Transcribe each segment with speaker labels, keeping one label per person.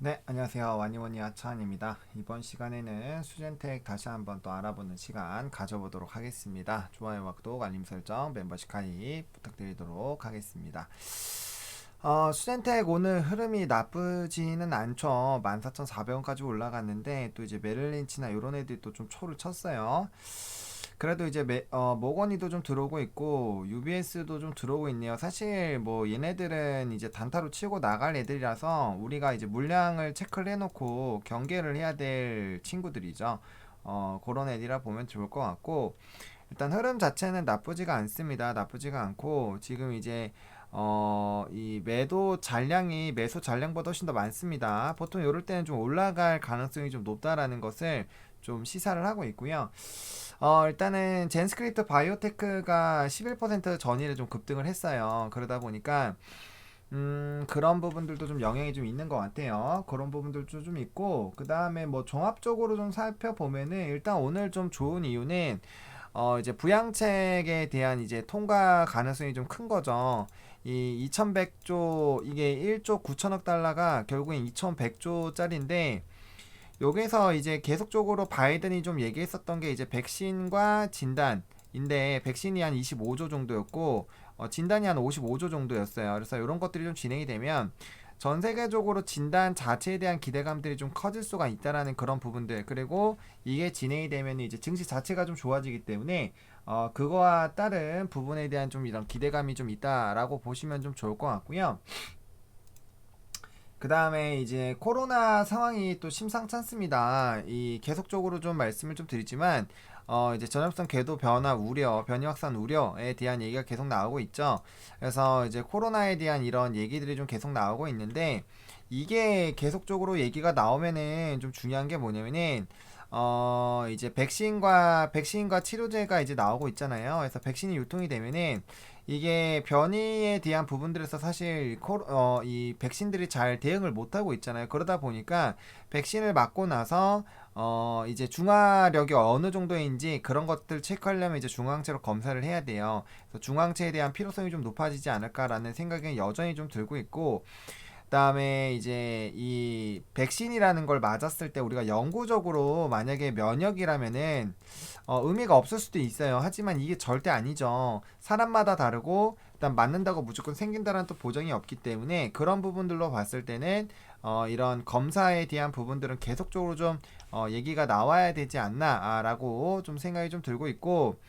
Speaker 1: 네, 안녕하세요. 와니워니 아차한입니다. 이번 시간에는 수젠텍 다시 한번 또 알아보는 시간 가져보도록 하겠습니다. 좋아요와 구독, 알림 설정, 멤버십 가입 부탁드리도록 하겠습니다. 수젠텍 오늘 흐름이 나쁘지는 않죠. 14,400원까지 올라갔는데 또 이제 메릴린치나 이런 애들이 또 좀 초를 쳤어요. 그래도 이제 모건이도 좀 들어오고 있고 UBS도 좀 들어오고 있네요. 사실 뭐 얘네들은 이제 단타로 치고 나갈 애들이라서 우리가 이제 물량을 체크를 해놓고 경계를 해야 될 친구들이죠. 그런 애들이라 보면 좋을 것 같고 일단 흐름 자체는 나쁘지가 않습니다. 나쁘지가 않고 지금 이제 이 매수 잔량보다 훨씬 더 많습니다. 보통 이럴 때는 좀 올라갈 가능성이 좀 높다라는 것을 좀 시사를 하고 있고요. 일단은 젠스크립트 바이오테크가 11% 전일에 좀 급등을 했어요. 그러다 보니까 그런 부분들도 좀 영향이 좀 있는 것 같아요. 그런 부분들도 좀 있고 그 다음에 뭐 종합적으로 좀 살펴보면은 일단 오늘 좀 좋은 이유는 이제 부양책에 대한 이제 통과 가능성이 좀 큰 거죠. 이 2100조 이게 1조 9천억 달러가 결국엔 2100조짜리인데 여기서 이제 계속적으로 바이든이 좀 얘기했었던 게 이제 백신과 진단인데 백신이 한 25조 정도였고 진단이 한 55조 정도였어요. 그래서 이런 것들이 좀 진행이 되면 전 세계적으로 진단 자체에 대한 기대감들이 좀 커질 수가 있다라는 그런 부분들 그리고 이게 진행이 되면 이제 증시 자체가 좀 좋아지기 때문에 그거와 다른 부분에 대한 좀 이런 기대감이 좀 있다라고 보시면 좀 좋을 것 같고요. 그 다음에 이제 코로나 상황이 또 심상치 않습니다. 이 계속적으로 좀 말씀을 좀 드리지만 이제 전염성 궤도 변화 우려, 변이 확산 우려에 대한 얘기가 계속 나오고 있죠. 그래서 이제 코로나에 대한 이런 얘기들이 좀 계속 나오고 있는데 이게 계속적으로 얘기가 나오면은 좀 중요한 게 뭐냐면은 이제 백신과 치료제가 이제 나오고 있잖아요. 그래서 백신이 유통이 되면은 이게 변이에 대한 부분들에서 사실 이 백신들이 잘 대응을 못하고 있잖아요. 그러다 보니까 백신을 맞고 나서 이제 중화력이 어느 정도인지 그런 것들 체크하려면 이제 중화항체로 검사를 해야 돼요. 그래서 중화항체에 대한 필요성이 좀 높아지지 않을까라는 생각이 여전히 좀 들고 있고 그다음에 이제 이 백신이라는 걸 맞았을 때 우리가 영구적으로 만약에 면역이라면은 의미가 없을 수도 있어요. 하지만 이게 절대 아니죠. 사람마다 다르고 일단 맞는다고 무조건 생긴다는 또 보장이 없기 때문에 그런 부분들로 봤을 때는 이런 검사에 대한 부분들은 계속적으로 좀 얘기가 나와야 되지 않나라고 좀 생각이 좀 들고 있고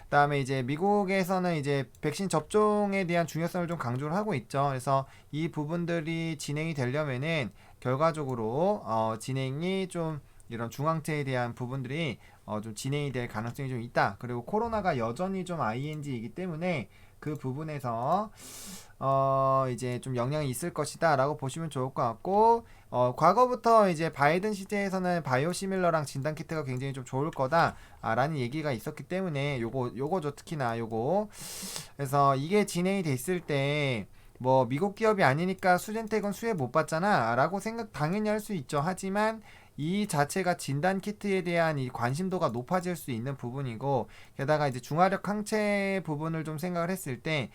Speaker 1: 그다음에 이제 미국에서는 이제 백신 접종에 대한 중요성을 좀 강조를 하고 있죠. 그래서 이 부분들이 진행이 되려면은 결과적으로 진행이 좀 이런 중앙체에 대한 부분들이 좀 진행이 될 가능성이 좀 있다. 그리고 코로나가 여전히 좀 ING이기 때문에 그 부분에서 이제 좀 영향이 있을 것이다라고 보시면 좋을 것 같고 과거부터 이제 바이든 시대에서는 바이오시밀러랑 진단 키트가 굉장히 좀 좋을 거다라는 얘기가 있었기 때문에 요거죠 특히나 요거 그래서 이게 진행이 됐을 때 뭐 미국 기업이 아니니까 수젠텍은 수혜 못 받잖아 라고 생각 당연히 할 수 있죠. 하지만 이 자체가 진단 키트에 대한 이 관심도가 높아질 수 있는 부분이고 게다가 이제 중화력 항체 부분을 좀 생각을 했을 때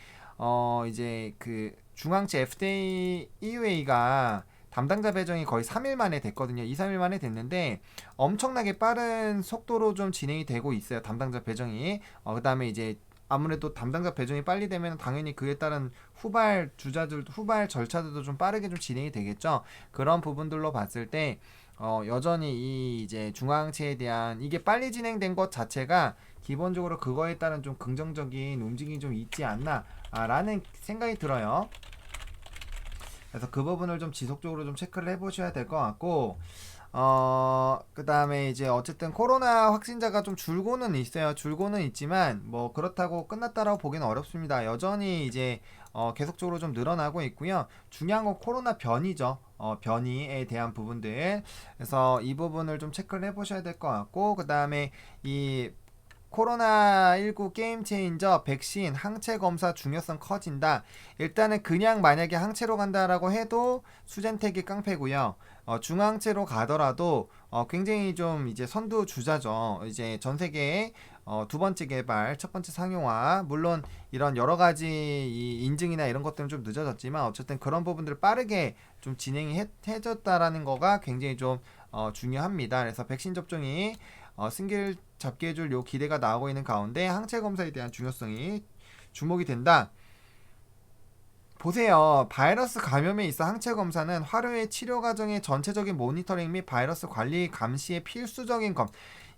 Speaker 1: 이제 그 중앙체 FDA EUA가 담당자 배정이 거의 3일 만에 됐거든요. 2, 3일 만에 됐는데 엄청나게 빠른 속도로 좀 진행이 되고 있어요. 담당자 배정이. 그다음에 이제 아무래도 담당자 배정이 빨리 되면 당연히 그에 따른 후발 절차들도 좀 빠르게 좀 진행이 되겠죠. 그런 부분들로 봤을 때 여전히 이 이제 중앙체에 대한 이게 빨리 진행된 것 자체가 기본적으로 그거에 따른 좀 긍정적인 움직임이 좀 있지 않나 라는 생각이 들어요. 그래서 그 부분을 좀 지속적으로 좀 체크를 해보셔야 될 것 같고 그 다음에 이제 어쨌든 코로나 확진자가 좀 줄고는 있어요. 줄고는 있지만 뭐 그렇다고 끝났다라고 보기는 어렵습니다. 여전히 이제 계속적으로 좀 늘어나고 있고요. 중요한 건 코로나 변이죠. 변이에 대한 부분들. 그래서 이 부분을 좀 체크를 해보셔야 될 것 같고 그 다음에 이 코로나19 게임 체인저 백신 항체 검사 중요성 커진다. 일단은 그냥 만약에 항체로 간다라고 해도 수젠텍이 깡패고요. 중항체로 가더라도 굉장히 좀 이제 선두 주자죠. 이제 전 세계에 두 번째 개발, 첫 번째 상용화, 물론 이런 여러 가지 이 인증이나 이런 것들은 좀 늦어졌지만 어쨌든 그런 부분들을 빠르게 좀 진행이 해줬다라는 거가 굉장히 좀 중요합니다. 그래서 백신 접종이 승기를 잡게 해줄 요 기대가 나오고 있는 가운데 항체 검사에 대한 중요성이 주목이 된다. 보세요. 바이러스 감염에 있어 항체 검사는 화료의 치료 과정의 전체적인 모니터링 및 바이러스 관리 감시의 필수적인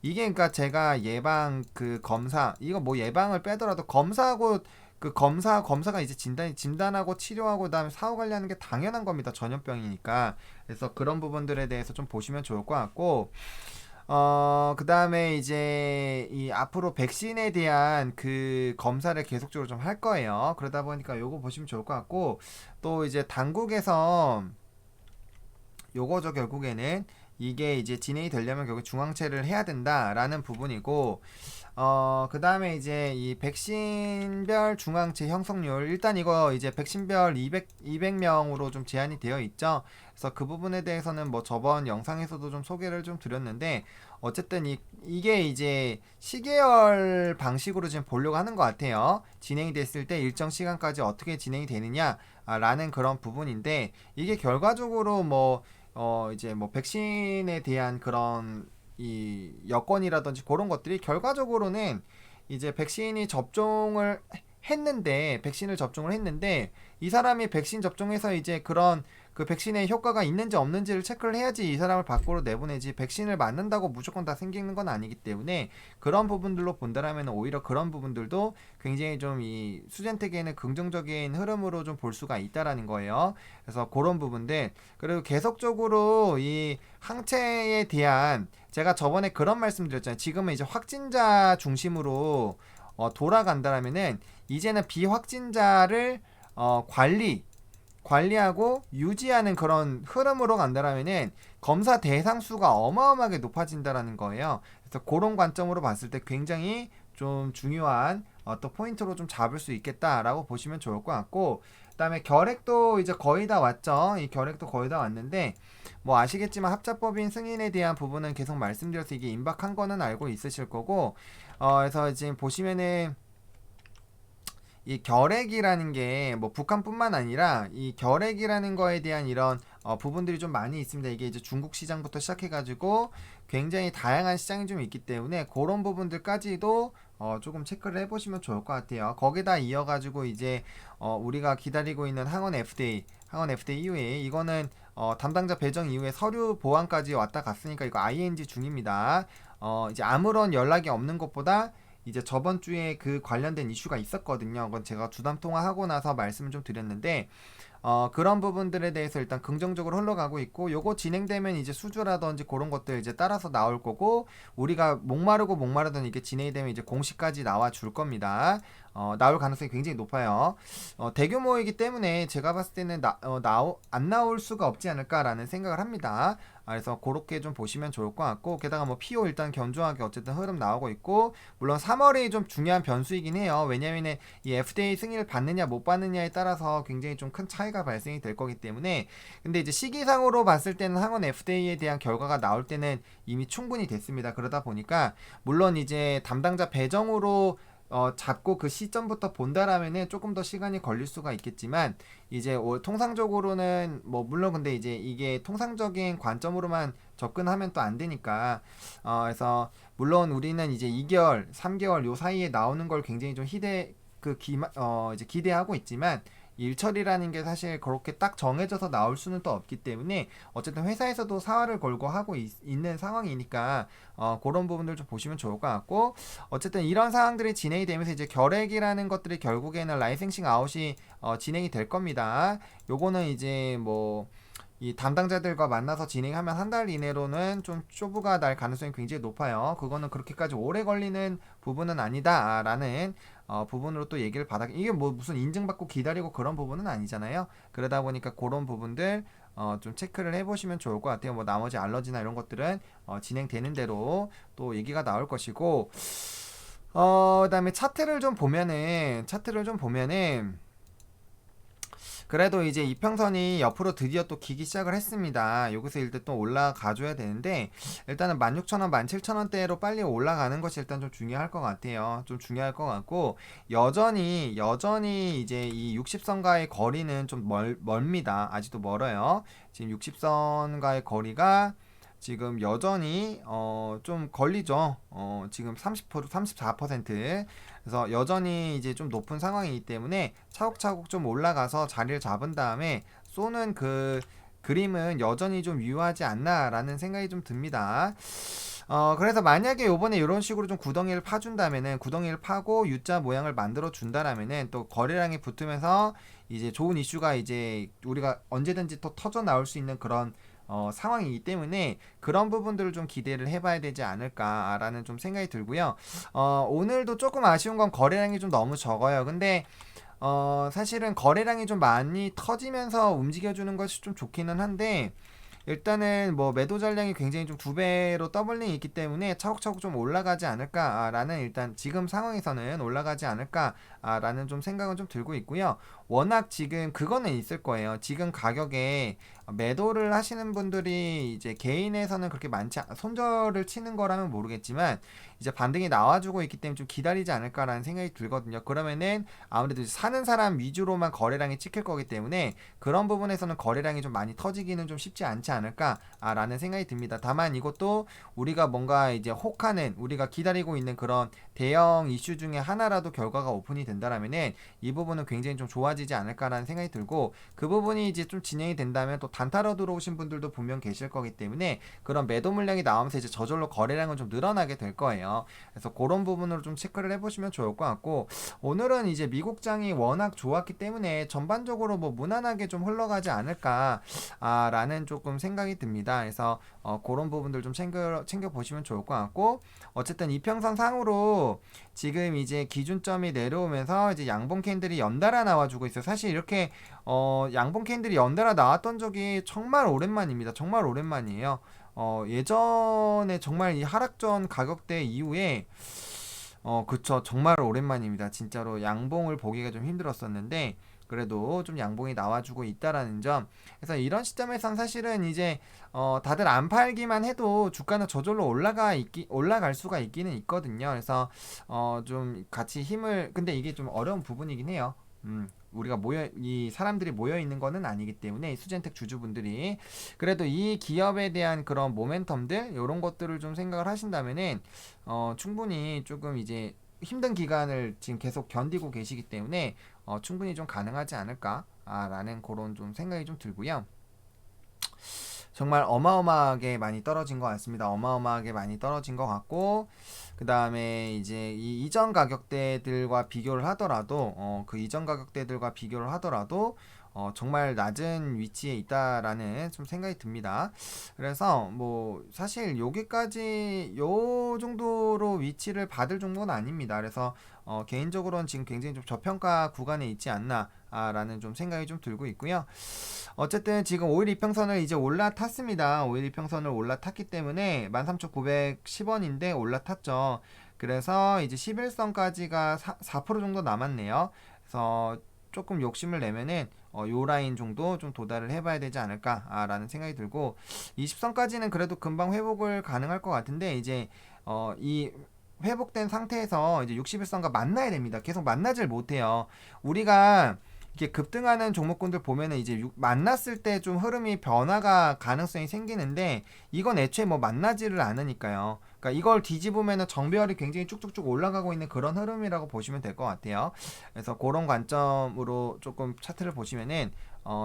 Speaker 1: 이게 그러니까 제가 예방 그 검사 이거 뭐 예방을 빼더라도 검사하고 그 검사가 이제 진단하고 치료하고 그다음에 사후 관리하는 게 당연한 겁니다. 전염병이니까. 그래서 그런 부분들에 대해서 좀 보시면 좋을 것 같고 그 다음에 이제 이 앞으로 백신에 대한 그 검사를 계속적으로 좀 할 거예요. 그러다 보니까 요거 보시면 좋을 것 같고 또 이제 당국에서 요거죠 결국에는 이게 이제 진행이 되려면 결국 중앙체를 해야 된다라는 부분이고 그 다음에 이제 이 백신별 중앙체 형성률 일단 이거 이제 백신별 200명으로 좀 제한이 되어 있죠. 그래서 그 부분에 대해서는 뭐 저번 영상에서도 좀 소개를 좀 드렸는데 어쨌든 이게 이제 시계열 방식으로 지금 보려고 하는 것 같아요. 진행이 됐을 때 일정 시간까지 어떻게 진행이 되느냐 라는 그런 부분인데 이게 결과적으로 뭐 이제 뭐 백신에 대한 그런 이 여건이라든지 그런 것들이 결과적으로는 이제 백신을 접종을 했는데 이 사람이 백신 접종해서 이제 그런 그 백신의 효과가 있는지 없는지를 체크를 해야지 이 사람을 밖으로 내보내지 백신을 맞는다고 무조건 다 생기는 건 아니기 때문에 그런 부분들로 본다라면 오히려 그런 부분들도 굉장히 좀 이 수젠텍에는 긍정적인 흐름으로 좀 볼 수가 있다라는 거예요. 그래서 그런 부분들 그리고 계속적으로 이 항체에 대한 제가 저번에 그런 말씀 드렸잖아요. 지금은 이제 확진자 중심으로 돌아간다라면은 이제는 비확진자를 관리하고 유지하는 그런 흐름으로 간다라면은 검사 대상 수가 어마어마하게 높아진다라는 거예요. 그래서 그런 관점으로 봤을 때 굉장히 좀 중요한 또 포인트로 좀 잡을 수 있겠다라고 보시면 좋을 것 같고 그다음에 결핵도 이제 거의 다 왔죠. 이 결핵도 거의 다 왔는데 뭐 아시겠지만 합자법인 승인에 대한 부분은 계속 말씀드려서 이게 임박한 거는 알고 있으실 거고 그래서 지금 보시면은 이 결핵이라는 게 뭐 북한뿐만 아니라 이 결핵이라는 거에 대한 이런 부분들이 좀 많이 있습니다. 이게 이제 중국 시장부터 시작해가지고 굉장히 다양한 시장이 좀 있기 때문에 그런 부분들까지도 조금 체크를 해보시면 좋을 것 같아요. 거기다 이어가지고 이제 우리가 기다리고 있는 항원 FDA 이후에 이거는 담당자 배정 이후에 서류 보완까지 왔다 갔으니까 이거 ING 중입니다. 이제 아무런 연락이 없는 것보다 이제 저번 주에 그 관련된 이슈가 있었거든요. 그건 제가 주담 통화하고 나서 말씀을 좀 드렸는데 그런 부분들에 대해서 일단 긍정적으로 흘러가고 있고 요거 진행되면 이제 수주라든지 그런 것들 이제 따라서 나올 거고 우리가 목마르던 이게 진행이 되면 이제 공시까지 나와 줄 겁니다. 나올 가능성이 굉장히 높아요. 대규모이기 때문에 제가 봤을 때는 안 나올 수가 없지 않을까라는 생각을 합니다. 그래서 그렇게 좀 보시면 좋을 것 같고 게다가 뭐 PO 일단 견조하게 어쨌든 흐름 나오고 있고 물론 3월이 좀 중요한 변수이긴 해요. 왜냐면은 이 FDA 승인을 받느냐 못 받느냐에 따라서 굉장히 좀 큰 차이가 발생이 될 거기 때문에 근데 이제 시기상으로 봤을 때는 항원 FDA에 대한 결과가 나올 때는 이미 충분히 됐습니다. 그러다 보니까 물론 이제 담당자 배정으로 잡고 그 시점부터 본다라면은 조금 더 시간이 걸릴 수가 있겠지만 이제 통상적으로는 뭐 물론 근데 이제 이게 통상적인 관점으로만 접근하면 또 안 되니까 그래서 물론 우리는 이제 2개월, 3개월 요 사이에 나오는 걸 굉장히 좀 이제 기대하고 있지만 일처리라는 게 사실 그렇게 딱 정해져서 나올 수는 또 없기 때문에 어쨌든 회사에서도 사활을 걸고 하고 있는 상황이니까 그런 부분들 좀 보시면 좋을 것 같고 어쨌든 이런 상황들이 진행이 되면서 이제 결핵이라는 것들이 결국에는 라이센싱 아웃이 진행이 될 겁니다. 요거는 이제 뭐 이 담당자들과 만나서 진행하면 한 달 이내로는 좀 쇼부가 날 가능성이 굉장히 높아요. 그거는 그렇게까지 오래 걸리는 부분은 아니다라는 부분으로 또 얘기를 이게 뭐 무슨 인증받고 기다리고 그런 부분은 아니잖아요. 그러다 보니까 그런 부분들 좀 체크를 해보시면 좋을 것 같아요. 뭐 나머지 알러지나 이런 것들은 진행되는 대로 또 얘기가 나올 것이고 그다음에 차트를 좀 보면은 그래도 이제 이평선이 옆으로 드디어 또 기기 시작을 했습니다. 여기서 일단 또 올라가줘야 되는데 일단은 16,000원, 17,000원대로 빨리 올라가는 것이 일단 좀 중요할 것 같아요. 좀 중요할 것 같고 여전히 이제 이 60선과의 거리는 좀 멀습니다. 아직도 멀어요. 지금 60선과의 거리가 지금 여전히 좀 걸리죠. 지금 30% 34%. 그래서 여전히 이제 좀 높은 상황이기 때문에 차곡차곡 좀 올라가서 자리를 잡은 다음에 쏘는 그 그림은 여전히 좀 유효하지 않나라는 생각이 좀 듭니다. 그래서 만약에 요번에 이런 식으로 좀 구덩이를 파준다면은 구덩이를 파고 U자 모양을 만들어 준다라면은 또 거래량이 붙으면서 이제 좋은 이슈가 이제 우리가 언제든지 또 터져 나올 수 있는 그런 상황이기 때문에 그런 부분들을 좀 기대를 해봐야 되지 않을까라는 좀 생각이 들고요. 오늘도 조금 아쉬운 건 거래량이 좀 너무 적어요. 근데 사실은 거래량이 좀 많이 터지면서 움직여주는 것이 좀 좋기는 한데 일단은 뭐 매도 전량이 굉장히 좀 두 배로 더블링이 있기 때문에 차곡차곡 좀 올라가지 않을까라는 일단 지금 상황에서는 올라가지 않을까라는 좀 생각은 좀 들고 있고요. 워낙 지금 그거는 있을 거예요. 지금 가격에 매도를 하시는 분들이 이제 개인에서는 그렇게 손절을 치는 거라면 모르겠지만 이제 반등이 나와주고 있기 때문에 좀 기다리지 않을까라는 생각이 들거든요. 그러면은 아무래도 사는 사람 위주로만 거래량이 찍힐 거기 때문에 그런 부분에서는 거래량이 좀 많이 터지기는 좀 쉽지 않지 않을까라는 생각이 듭니다. 다만 이것도 우리가 뭔가 이제 혹하는 우리가 기다리고 있는 그런 대형 이슈 중에 하나라도 결과가 오픈이 된다라면은 이 부분은 굉장히 좀 좋아지지 않을까라는 생각이 들고 그 부분이 이제 좀 진행이 된다면 또 단타로 들어오신 분들도 분명 계실 거기 때문에 그런 매도 물량이 나오면서 이제 저절로 거래량은 좀 늘어나게 될 거예요. 그래서 그런 부분으로 좀 체크를 해보시면 좋을 것 같고 오늘은 이제 미국장이 워낙 좋았기 때문에 전반적으로 뭐 무난하게 좀 흘러가지 않을까라는 조금 생각이 듭니다. 그래서 그런 부분들 좀 챙겨 보시면 좋을 것 같고 어쨌든 이평선 상으로 지금 이제 기준점이 내려오면서 이제 양봉 캔들이 연달아 나와주고 있어요. 사실 이렇게 양봉 캔들이 연달아 나왔던 적이 정말 오랜만입니다. 정말 오랜만이에요. 예전에 정말 이 하락전 가격대 이후에 그쵸. 정말 오랜만입니다. 진짜로 양봉을 보기가 좀 힘들었었는데 그래도 좀 양봉이 나와주고 있다라는 점. 그래서 이런 시점에선 사실은 이제 다들 안 팔기만 해도 주가는 저절로 올라갈 수가 있기는 있거든요. 그래서 좀 같이 힘을 근데 이게 좀 어려운 부분이긴 해요. 우리가 이 사람들이 모여 있는 거는 아니기 때문에 수젠텍 주주분들이 그래도 이 기업에 대한 그런 모멘텀들 이런 것들을 좀 생각을 하신다면은 충분히 조금 이제 힘든 기간을 지금 계속 견디고 계시기 때문에 충분히 좀 가능하지 않을까라는 그런 좀 생각이 좀 들고요. 정말 어마어마하게 많이 떨어진 것 같습니다. 어마어마하게 많이 떨어진 것 같고 그 다음에 이제 이 이전 가격대들과 비교를 하더라도 그 이전 가격대들과 비교를 하더라도 정말 낮은 위치에 있다라는 좀 생각이 듭니다. 그래서 뭐 사실 여기까지 요 정도로 위치를 받을 정도는 아닙니다. 그래서 개인적으로는 지금 굉장히 좀 저평가 구간에 있지 않나 라는 좀 생각이 좀 들고 있고요. 어쨌든 지금 5일 이평선을 이제 올라탔습니다. 5일 이평선을 올라탔기 때문에 13,910원인데 올라탔죠. 그래서 이제 11선까지가 4% 정도 남았네요. 그래서 조금 욕심을 내면은 요 라인 정도 좀 도달을 해봐야 되지 않을까라는 생각이 들고 20선까지는 그래도 금방 회복을 가능할 것 같은데 이제 이 회복된 상태에서 이제 61선과 만나야 됩니다. 계속 만나질 못해요. 우리가 이게 급등하는 종목군들 보면은 이제 만났을 때 좀 흐름이 변화가 가능성이 생기는데 이건 애초에 뭐 만나지를 않으니까요. 그러니까 이걸 뒤집으면은 정배열이 굉장히 쭉쭉쭉 올라가고 있는 그런 흐름이라고 보시면 될 것 같아요. 그래서 그런 관점으로 조금 차트를 보시면은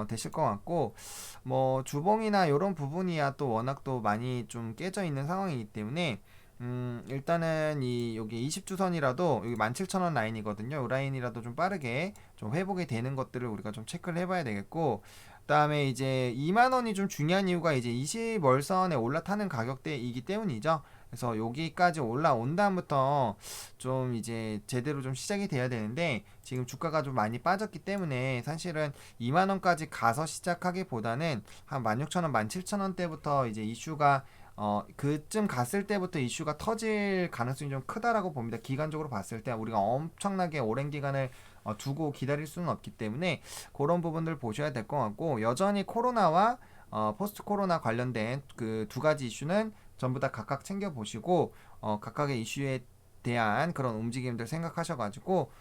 Speaker 1: 되실 것 같고 뭐 주봉이나 이런 부분이야 또 워낙 또 많이 좀 깨져 있는 상황이기 때문에 일단은 여기 20주선이라도 여기 17,000원 라인이거든요. 이 라인이라도 좀 빠르게 좀 회복이 되는 것들을 우리가 좀 체크를 해봐야 되겠고, 그다음에 이제 2만원이 좀 중요한 이유가 이제 20월선에 올라타는 가격대이기 때문이죠. 그래서 여기까지 올라온 다음부터 좀 이제 제대로 좀 시작이 돼야 되는데 지금 주가가 좀 많이 빠졌기 때문에 사실은 2만원까지 가서 시작하기보다는 한 16,000원, 17,000원대부터 이제 이슈가 그쯤 갔을 때부터 이슈가 터질 가능성이 좀 크다라고 봅니다. 기간적으로 봤을 때 우리가 엄청나게 오랜 기간을 두고 기다릴 수는 없기 때문에 그런 부분들 보셔야 될 것 같고, 여전히 코로나와 포스트 코로나 관련된 그 두 가지 이슈는 전부 다 각각 챙겨보시고 각각의 이슈에 대한 그런 움직임들 생각하셔가지고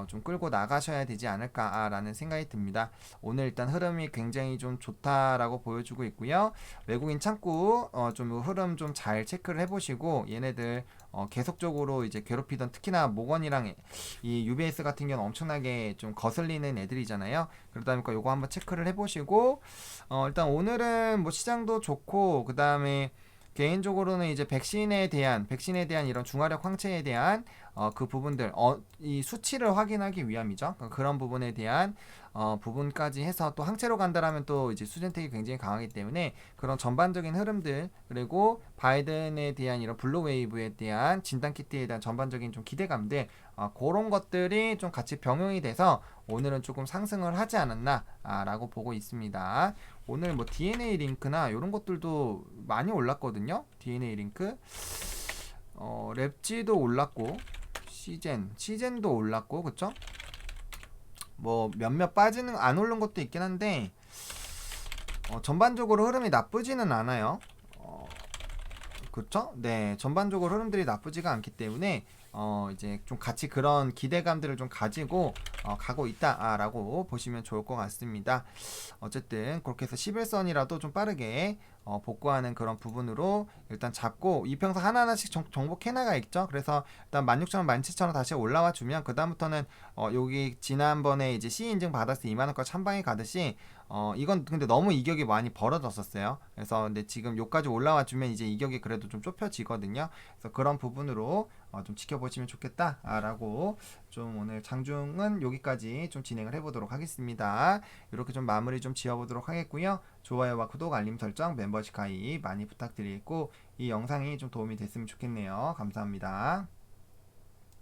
Speaker 1: 좀 끌고 나가셔야 되지 않을까라는 생각이 듭니다. 오늘 일단 흐름이 굉장히 좀 좋다라고 보여주고 있고요. 외국인 창구 좀 흐름 좀 잘 체크를 해보시고, 얘네들 계속적으로 이제 괴롭히던, 특히나 모건이랑 이 UBS 같은 경우는 엄청나게 좀 거슬리는 애들이잖아요. 그러다 보니까 요거 한번 체크를 해보시고, 일단 오늘은 뭐 시장도 좋고, 그 다음에 개인적으로는 이제 백신에 대한 이런 중화력 항체에 대한 그 부분들, 이 수치를 확인하기 위함이죠. 그런 부분에 대한 부분까지 해서, 또 항체로 간다라면 또 이제 수젠텍이 굉장히 강하기 때문에 그런 전반적인 흐름들, 그리고 바이든에 대한 이런 블루 웨이브에 대한 진단 키트에 대한 전반적인 좀 기대감들, 그런 것들이 좀 같이 병용이 돼서 오늘은 조금 상승을 하지 않았나라고 보고 있습니다. 오늘 뭐 DNA 링크나 이런 것들도 많이 올랐거든요. DNA 링크, 랩지도 올랐고, 시젠도 올랐고, 그쵸? 뭐 몇몇 빠지는 안 오른 것도 있긴 한데 전반적으로 흐름이 나쁘지는 않아요. 그쵸? 네, 전반적으로 흐름들이 나쁘지가 않기 때문에 이제 좀 같이 그런 기대감들을 좀 가지고 가고 있다라고 보시면 좋을 것 같습니다. 어쨌든 그렇게 해서 11선이라도 좀 빠르게 복구하는 그런 부분으로 일단 잡고, 이평선 하나하나씩 정복해 나가 있죠. 그래서 일단 16,000원, 17,000원 다시 올라와 주면 그 다음부터는 여기 지난번에 이제 C 인증 받았을 때 2만원까지 한 방에 가듯이 이건 근데 너무 이격이 많이 벌어졌었어요. 그래서 근데 지금 여기까지 올라와 주면 이제 이격이 그래도 좀 좁혀지거든요. 그래서 그런 부분으로 좀 지켜보시면 좋겠다라고, 좀 오늘 장중은 여기까지 좀 진행을 해보도록 하겠습니다. 이렇게 좀 마무리 좀 지어보도록 하겠고요. 좋아요와 구독, 알림 설정, 멤버십 가입 많이 부탁드리고, 이 영상이 좀 도움이 됐으면 좋겠네요. 감사합니다.